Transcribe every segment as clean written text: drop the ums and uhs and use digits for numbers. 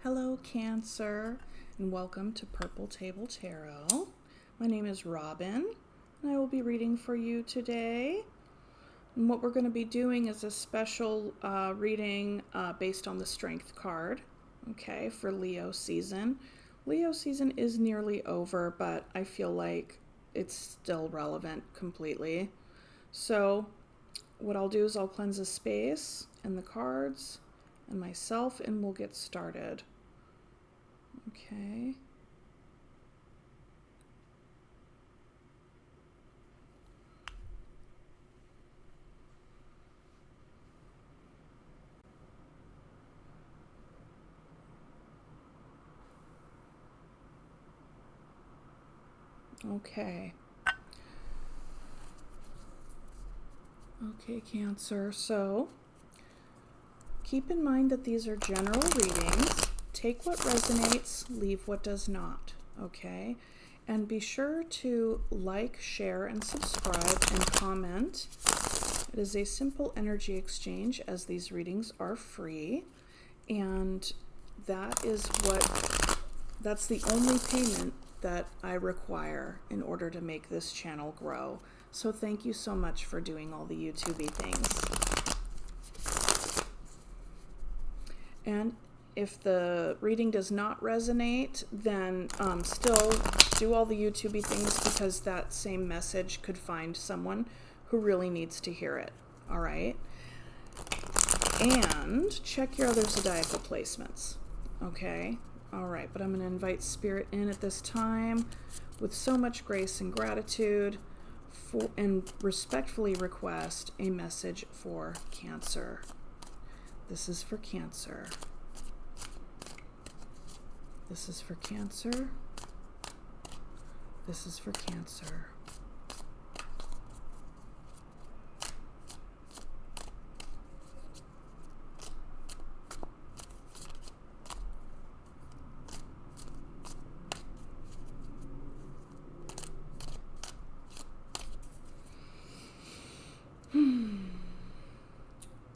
Hello, Cancer, and welcome to Purple Table Tarot. My name is Robin, and I will be reading for you today. And what we're going to be doing is a special reading based on the Strength card, okay, for Leo season. Leo season is nearly over, but I feel like it's still relevant completely. So what I'll do is I'll cleanse the space and the cards and myself, and we'll get started. Okay. Okay. Okay, Cancer. So keep in mind that these are general readings. Take what resonates, leave what does not, okay? And be sure to like, share, and subscribe and comment. It is a simple energy exchange as these readings are free. And that's the only payment that I require in order to make this channel grow. So thank you so much for doing all the YouTube-y things. And if the reading does not resonate, then still do all the YouTube-y things, because that same message could find someone who really needs to hear it. All right? And check your other zodiacal placements. Okay? All right, but I'm going to invite Spirit in at this time with so much grace and gratitude and respectfully request a message for Cancer. This is for Cancer. This is for Cancer. This is for Cancer.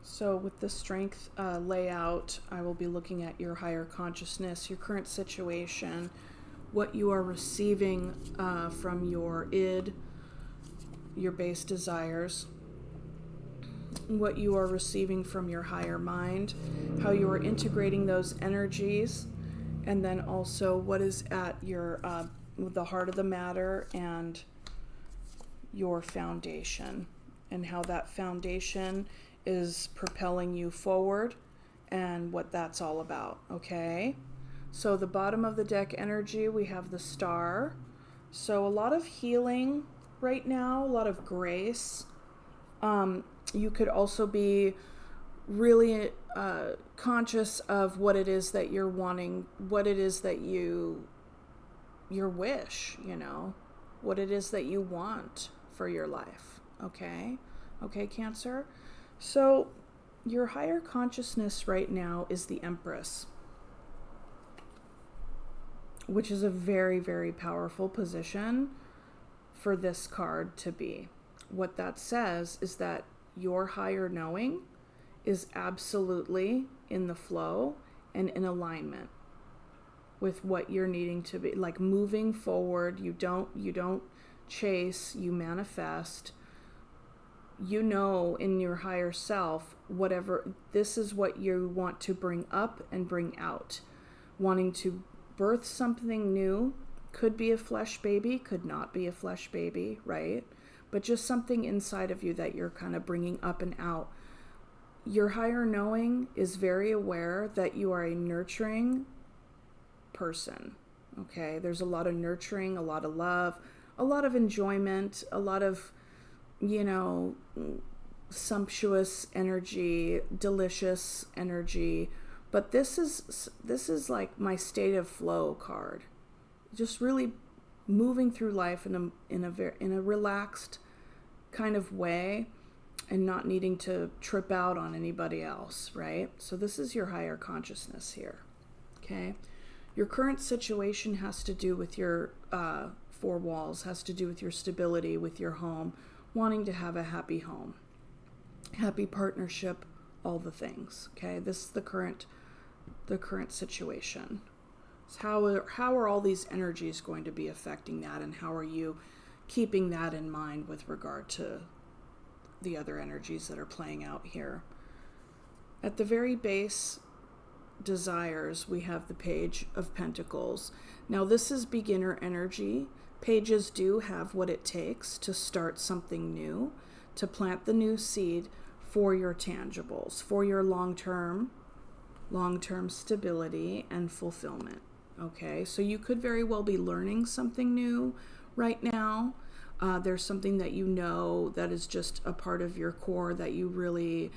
So with the Strength layout, I will be looking at your higher consciousness, your current situation, what you are receiving from your id, your base desires, what you are receiving from your higher mind, how you are integrating those energies, and then also what is at your the heart of the matter and your foundation, and how that foundation is propelling you forward and what that's all about, okay? So the bottom of the deck energy, we have the Star. So a lot of healing right now, a lot of grace. You could also be really conscious of what it is that you're wanting, what it is that your wish, what it is that you want for your life, okay? Okay, Cancer? So your higher consciousness right now is the Empress, which is a very, very powerful position for this card to be. What that says is that your higher knowing is absolutely in the flow and in alignment with what you're needing to be, like moving forward. You don't chase, you manifest. In your higher self, whatever, this is what you want to bring up and bring out. Wanting to birth something new, could be a flesh baby, could not be a flesh baby, right? But just something inside of you that you're kind of bringing up and out. Your higher knowing is very aware that you are a nurturing person, okay? There's a lot of nurturing, a lot of love, a lot of enjoyment, a lot of sumptuous energy, delicious energy. But this is like my state of flow card. Just really moving through life in a relaxed kind of way, and not needing to trip out on anybody else, right? So this is your higher consciousness here, okay? Your current situation has to do with your four walls, has to do with your stability, with your home, wanting to have a happy home, happy partnership, all the things, okay? This is the current the current situation. So how are all these energies going to be affecting that, and how are you keeping that in mind with regard to the other energies that are playing out here? At the very base, desires, we have the Page of Pentacles. Now this is beginner energy. Pages do have what it takes to start something new, to plant the new seed for your tangibles, for your long-term stability and fulfillment. Okay, so you could very well be learning something new right now. There's something that you know that is just a part of your core that you really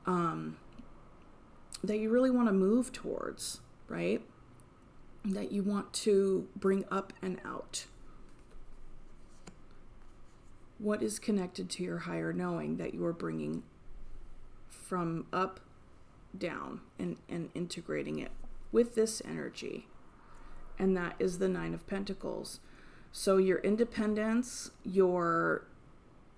want to move towards, right? That you want to bring up and out. What is connected to your higher knowing that you are bringing from up, down, and integrating it with this energy? And that is the Nine of Pentacles. So your independence, your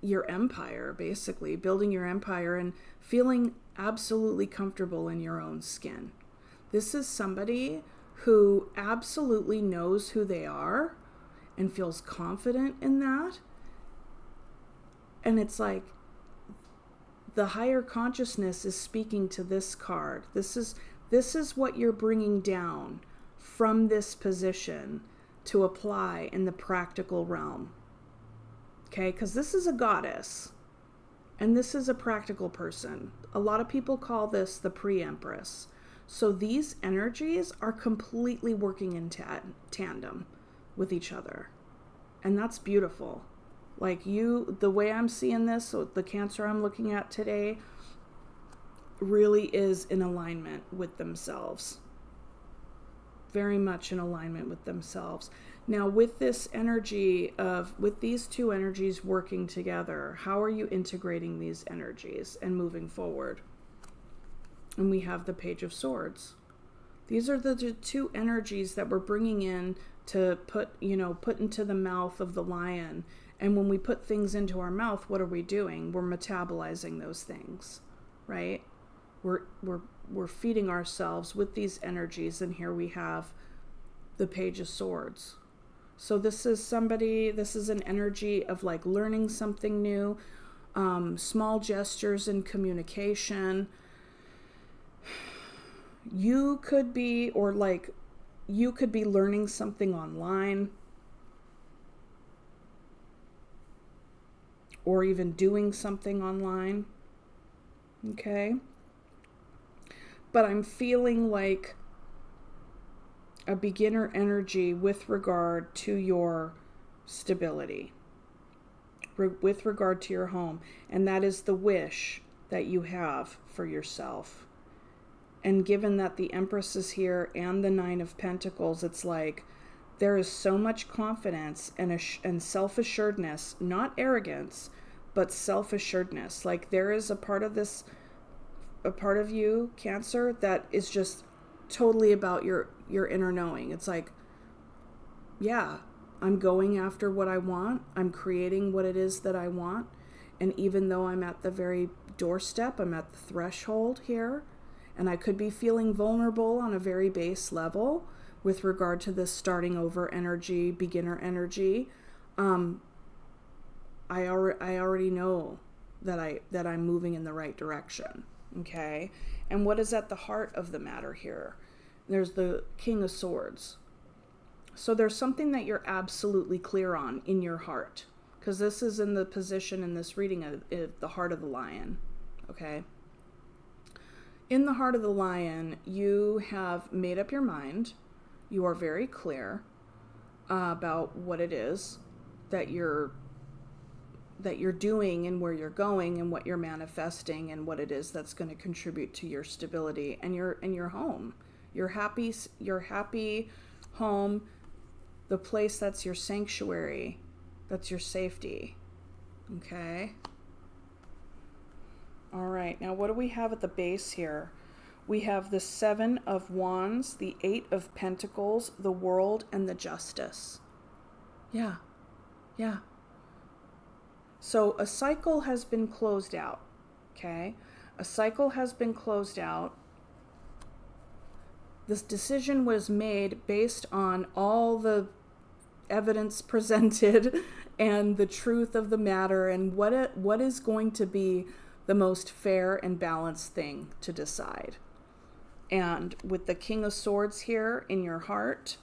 empire, basically building your empire and feeling absolutely comfortable in your own skin. This is somebody who absolutely knows who they are and feels confident in that. And it's like the higher consciousness is speaking to this card. This is what you're bringing down from this position to apply in the practical realm. Okay, because this is a goddess and this is a practical person. A lot of people call this the pre-empress. So these energies are completely working in tandem with each other. And that's beautiful. Like the way I'm seeing this, so the Cancer I'm looking at today really is in alignment with themselves. Very much in alignment with themselves. Now, with this energy with these two energies working together, how are you integrating these energies and moving forward? And we have the Page of Swords. These are the two energies that we're bringing in to put into the mouth of the lion. And when we put things into our mouth, what are we doing? We're metabolizing those things, right? We're feeding ourselves with these energies, and here we have the Page of Swords. So this is an energy of like learning something new, small gestures in communication. You could be learning something online, or even doing something online. Okay? But I'm feeling like a beginner energy with regard to your stability, with regard to your home. And that is the wish that you have for yourself. And given that the Empress is here and the Nine of Pentacles, it's like there is so much confidence and self-assuredness, not arrogance, but self-assuredness. Like there is a part of you, Cancer, that is just totally about your inner knowing. It's like, yeah, I'm going after what I want. I'm creating what it is that I want. And even though I'm at the very doorstep, I'm at the threshold here, and I could be feeling vulnerable on a very base level with regard to this starting over energy, beginner energy. I already know that I'm moving in the right direction. Okay? And what is at the heart of the matter here? There's the King of Swords. So there's something that you're absolutely clear on in your heart, because this is in the position in this reading of the heart of the lion. Okay? In the heart of the lion, you have made up your mind. You are very clear about what it is that you're doing and where you're going and what you're manifesting and what it is that's going to contribute to your stability and your home. Your happy home, the place that's your sanctuary, that's your safety. Okay? All right, now what do we have at the base here? We have the Seven of Wands, the Eight of Pentacles, the World, and the Justice. Yeah. So a cycle has been closed out, okay? A cycle has been closed out, this decision was made based on all the evidence presented and the truth of the matter and what is going to be the most fair and balanced thing to decide. And with the King of Swords here in your heart,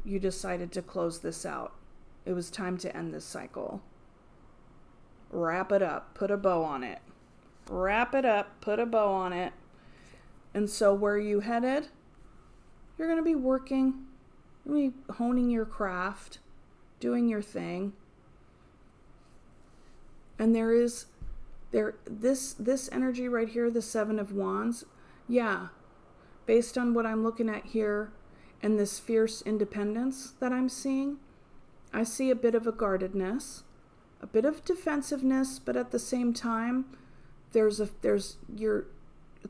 you decided to close this out. It was time to end this cycle. Wrap it up. Put a bow on it. Wrap it up. Put a bow on it. And so where are you headed? You're going to be working. You're going to be honing your craft. Doing your thing. And this energy right here, the Seven of Wands, yeah, based on what I'm looking at here and this fierce independence that I'm seeing, I see a bit of a guardedness, a bit of defensiveness, but at the same time, it's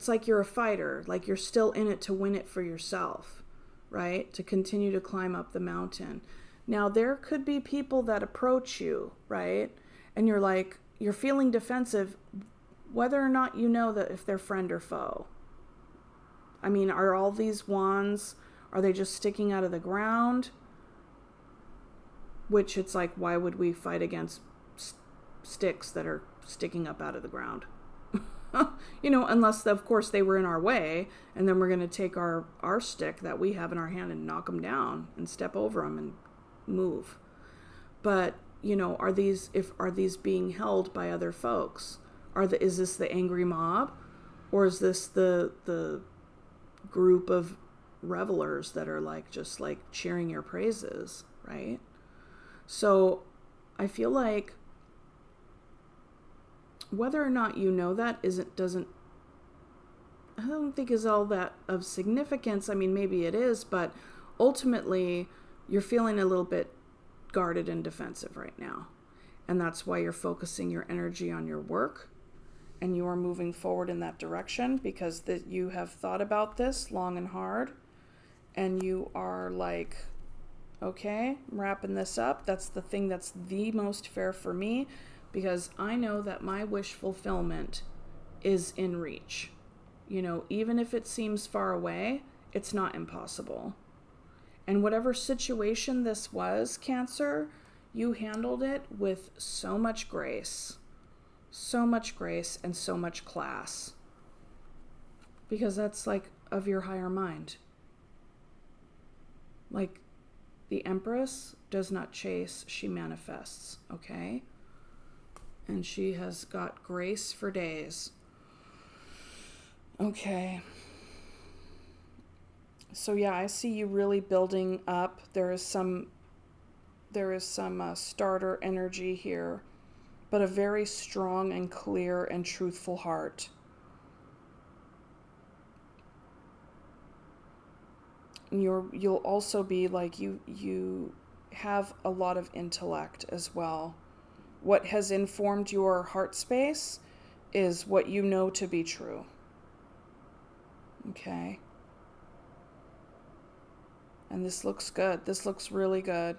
like you're a fighter, like you're still in it to win it for yourself, right? To continue to climb up the mountain. Now, there could be people that approach you, right? And you're feeling defensive, whether or not you know that if they're friend or foe. I mean, are all these wands, are they just sticking out of the ground? Which it's like, why would we fight against sticks that are sticking up out of the ground? Unless, of course, they were in our way, and then we're going to take our stick that we have in our hand and knock them down and step over them and move. But, are these being held by other folks? Is this the angry mob? Or is this the group of revelers that are just cheering your praises, right? So I feel like whether or not you know that I don't think is all that of significance. I mean, maybe it is, but ultimately you're feeling a little bit guarded and defensive right now. And that's why you're focusing your energy on your work. And you are moving forward in that direction because you have thought about this long and hard. And you are like, okay, I'm wrapping this up. That's the thing that's the most fair for me because I know that my wish fulfillment is in reach. Even if it seems far away, it's not impossible. And whatever situation this was, Cancer, you handled it with so much grace. So much grace and so much class. Because that's of your higher mind. The Empress does not chase, she manifests, okay? And she has got grace for days. Okay. So yeah, I see you really building up. There is some starter energy here, but a very strong and clear and truthful heart. You'll also be you have a lot of intellect as well. What has informed your heart space is what you know to be true. Okay. And this looks good. This looks really good.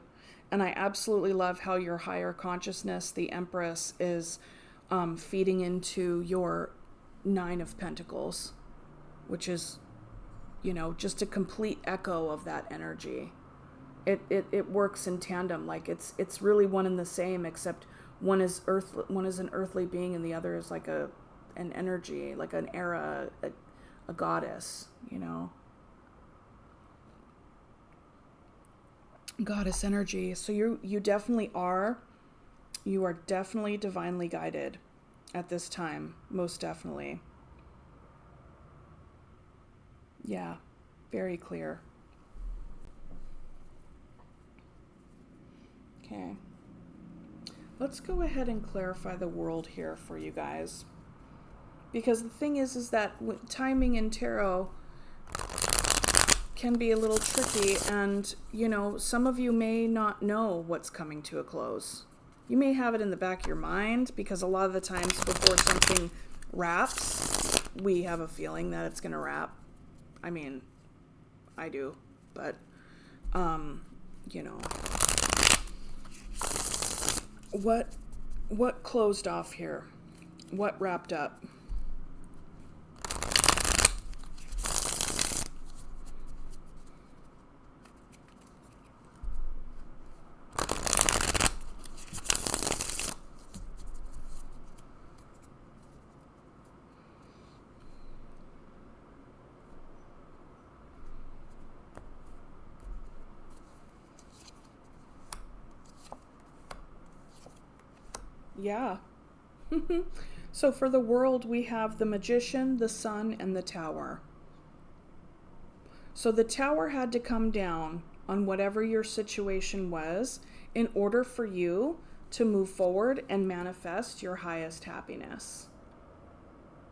And I absolutely love how your higher consciousness, the Empress, is feeding into your Nine of Pentacles, which is, just a complete echo of that energy. It works in tandem. It's really one and the same, except one is an earthly being and the other is an energy, an era, a goddess, goddess energy. So you definitely are. You are definitely divinely guided at this time, most definitely. Yeah, very clear. Okay. Let's go ahead and clarify the world here for you guys. Because the thing is that timing in tarot can be a little tricky, and some of you may not know what's coming to a close. You may have it in the back of your mind because a lot of the times before something wraps, we have a feeling that it's going to wrap. I mean, I do, but what closed off here? What wrapped up? Yeah. So for the world, we have the Magician, the Sun, and the Tower. So the Tower had to come down on whatever your situation was in order for you to move forward and manifest your highest happiness.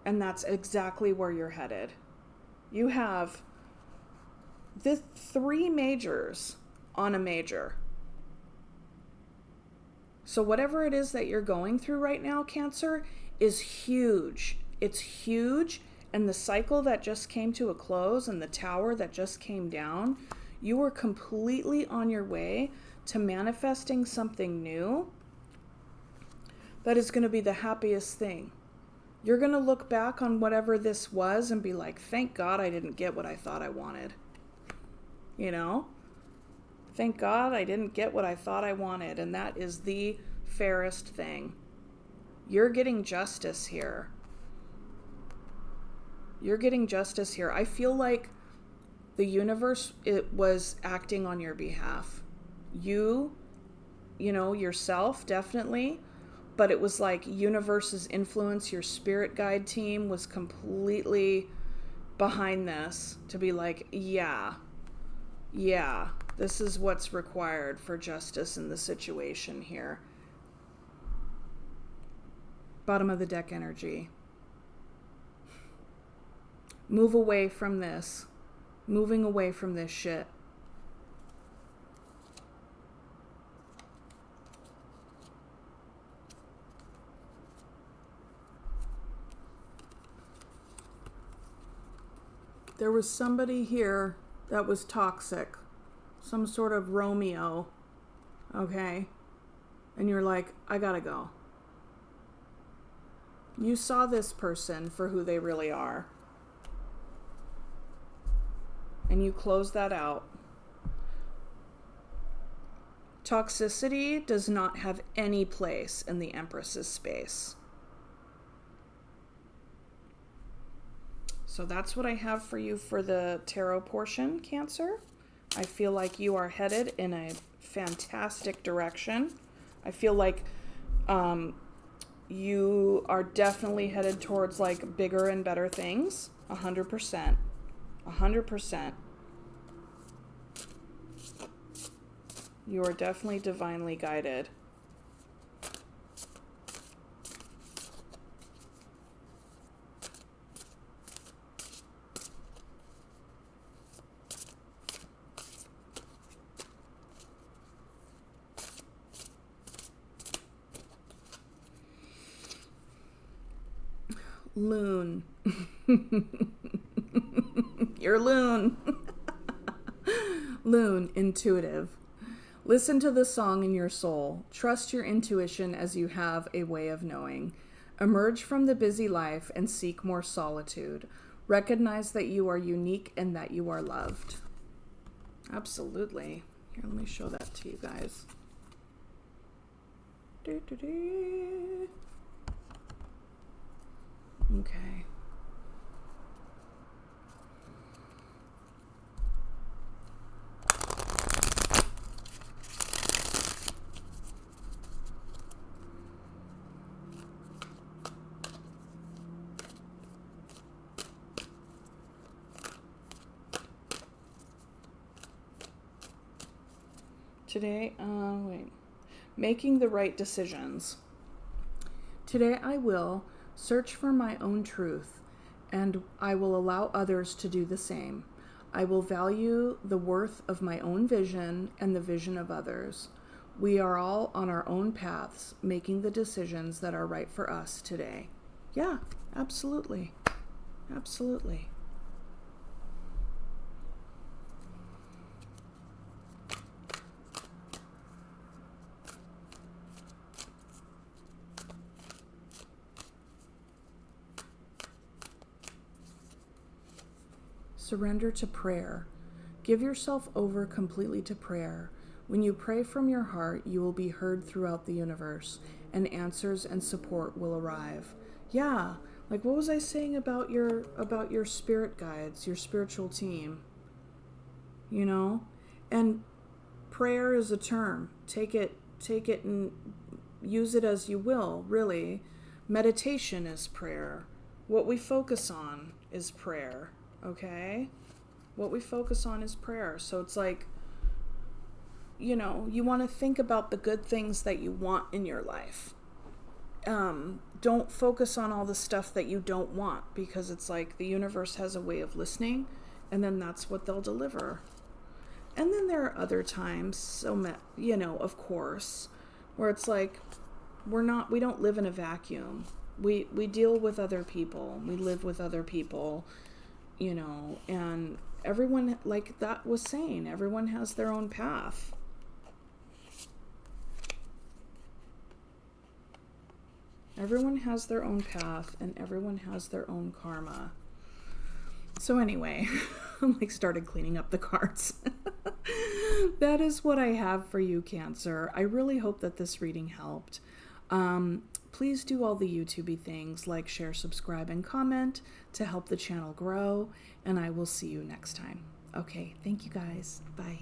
And that's exactly where you're headed. You have the 3 majors on a major. So whatever it is that you're going through right now, Cancer, is huge. It's huge. And the cycle that just came to a close and the tower that just came down, you are completely on your way to manifesting something new that is going to be the happiest thing. You're going to look back on whatever this was and be like, thank God I didn't get what I thought I wanted. You know? Thank God I didn't get what I thought I wanted. And that is the fairest thing. You're getting justice here. You're getting justice here. I feel like the universe, it was acting on your behalf. You know, yourself, definitely. But it was like universe's influence, your spirit guide team was completely behind this to be like, yeah, this is what's required for justice in the situation here. Bottom of the deck energy. Move away from this. Moving away from this shit. There was somebody here that was toxic. Some sort of Romeo. Okay? And you're like, I gotta go. You saw this person for who they really are. And you close that out. Toxicity does not have any place in the Empress's space. So that's what I have for you for the tarot portion, Cancer. I feel like you are headed in a fantastic direction. I feel like you are definitely headed towards like bigger and better things. 100%. 100%. You are definitely divinely guided. Loon. You're loon. Loon, intuitive. Listen to the song in your soul. Trust your intuition as you have a way of knowing. Emerge from the busy life and seek more solitude. Recognize that you are unique and that you are loved. Absolutely. Here, let me show that to you guys. Okay. Today, making the right decisions. Today I will search for my own truth, and I will allow others to do the same. I will value the worth of my own vision and the vision of others. We are all on our own paths, making the decisions that are right for us today. Yeah, absolutely. Absolutely. Surrender to prayer. Give yourself over completely to prayer. When you pray from your heart, you will be heard throughout the universe, and answers and support will arrive. Yeah, like what was I saying about your spirit guides, your spiritual team? You know? And prayer is a term. Take it and use it as you will, really. Meditation is prayer. What we focus on is prayer, okay? What we focus on is prayer. So it's like, you know, you want to think about the good things that you want in your life. Don't focus on all the stuff that you don't want, because it's like the universe has a way of listening, and then that's what they'll deliver. And then there are other times, you know, of course, where it's like we don't live in a vacuum. We deal with other people. We live with other people, you know, and everyone, like that was saying, everyone has their own path. Everyone has their own path, and everyone has their own karma. So anyway, I started cleaning up the cards. That is what I have for you, Cancer. I really hope that this reading helped. Please do all the YouTubey things, like, share, subscribe, and comment to help the channel grow, and I will see you next time. Okay, thank you guys. Bye.